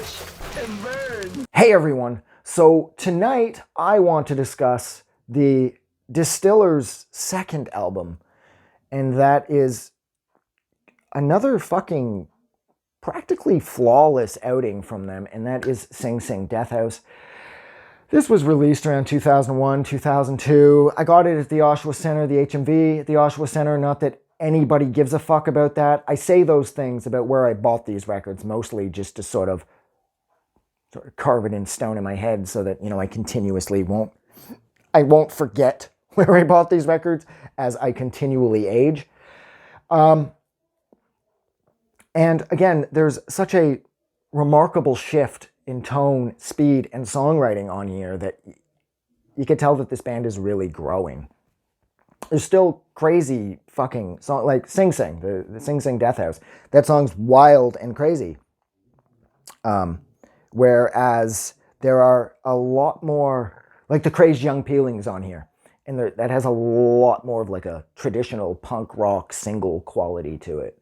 Watch and burn. Hey everyone, so tonight I want to discuss the Distillers' second album, and that is another fucking practically flawless outing from them, and that is Sing Sing Death House. This was released around 2001, 2002. I got it at the Oshawa Center, the HMV at the Oshawa Center. Not that anybody gives a fuck about that. I say those things about where I bought these records mostly just to sort of carve it in stone in my head so that, I continuously won't forget where I bought these records as I continually age. And again, there's such a remarkable shift in tone, speed, and songwriting on here that you can tell that this band is really growing. There's still crazy fucking song like Sing Sing, the Sing Sing Death House. That song's wild and crazy. Whereas there are a lot more, like the Crazed Young Peelings on here. And that has a lot more of like a traditional punk rock single quality to it,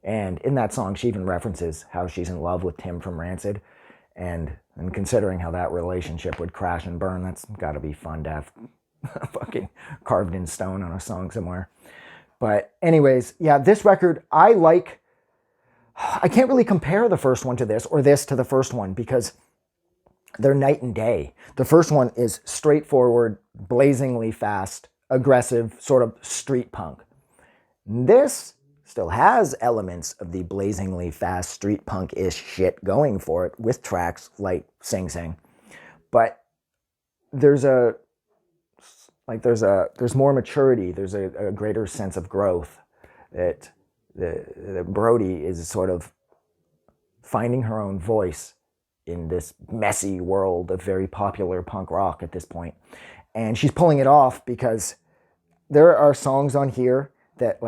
And in that song, she even references how she's in love with Tim from Rancid. And considering how that relationship would crash and burn, that's got to be fun to have fucking carved in stone on a song somewhere. But anyways, yeah, this record, I can't really compare the first one to this or this to the first one because they're night and day. The first one is straightforward, blazingly fast, aggressive, sort of street punk. This still has elements of the blazingly fast street punk-ish shit going for it with tracks like Sing Sing. But there's more maturity, there's a greater sense of growth that Brody is sort of finding her own voice in this messy world of very popular punk rock at this point. And she's pulling it off because there are songs on here that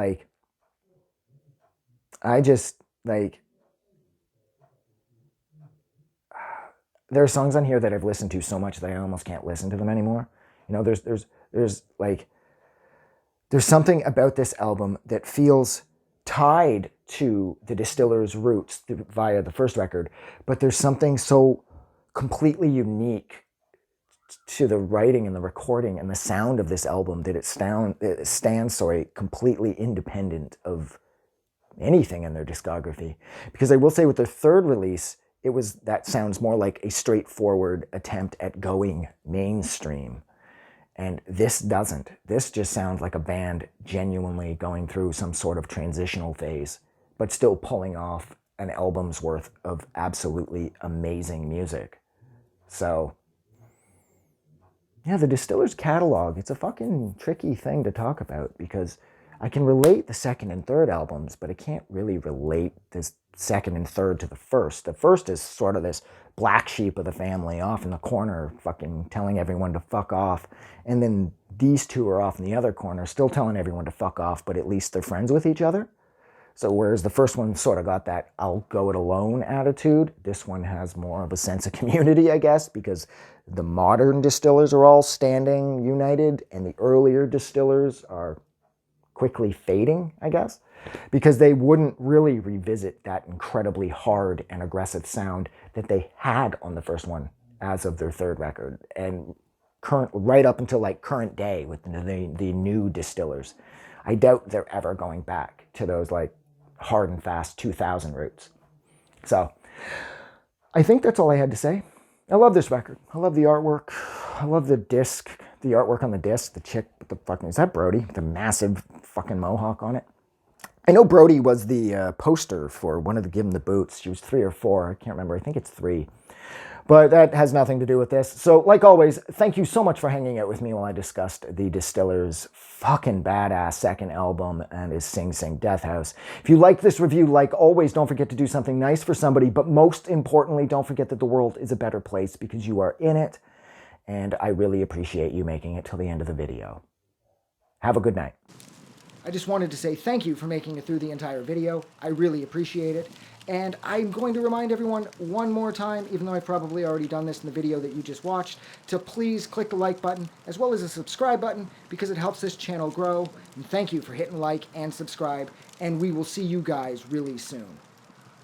there are songs on here that I've listened to so much that I almost can't listen to them anymore. There's something about this album that feels tied to the Distillers' roots via the first record, but there's something so completely unique to the writing and the recording and the sound of this album that it stands completely independent of anything in their discography. Because I will say with their third release, that sounds more like a straightforward attempt at going mainstream. And this doesn't. This just sounds like a band genuinely going through some sort of transitional phase, but still pulling off an album's worth of absolutely amazing music. So, yeah, the Distillers catalog, it's a fucking tricky thing to talk about because I can relate the second and third albums, but I can't really relate this second and third to the first. The first is sort of this black sheep of the family off in the corner fucking telling everyone to fuck off. And then these two are off in the other corner still telling everyone to fuck off, but at least they're friends with each other. So whereas the first one sort of got that I'll go it alone attitude, this one has more of a sense of community, I guess, because the modern Distillers are all standing united and the earlier Distillers are quickly fading, I guess, because they wouldn't really revisit that incredibly hard and aggressive sound that they had on the first one as of their third record and right up until current day with the new Distillers. I doubt they're ever going back to those hard and fast 2000 roots. So I think that's all I had to say. I love this record. I love the artwork. I love the disc, the artwork on the disc, the chick with the fucking, is that Brody? The massive fucking mohawk on it. I know Brody was the poster for one of the Give 'Em the Boots. She was 3 or 4. I can't remember. I think it's 3. But that has nothing to do with this. So, like always, thank you so much for hanging out with me while I discussed the Distillers' fucking badass second album and his Sing Sing Death House. If you like this review, like always, don't forget to do something nice for somebody. But most importantly, don't forget that the world is a better place because you are in it. And I really appreciate you making it till the end of the video. Have a good night. I just wanted to say thank you for making it through the entire video. I really appreciate it. And I'm going to remind everyone one more time, even though I've probably already done this in the video that you just watched, to please click the like button as well as the subscribe button because it helps this channel grow. And thank you for hitting like and subscribe. And we will see you guys really soon.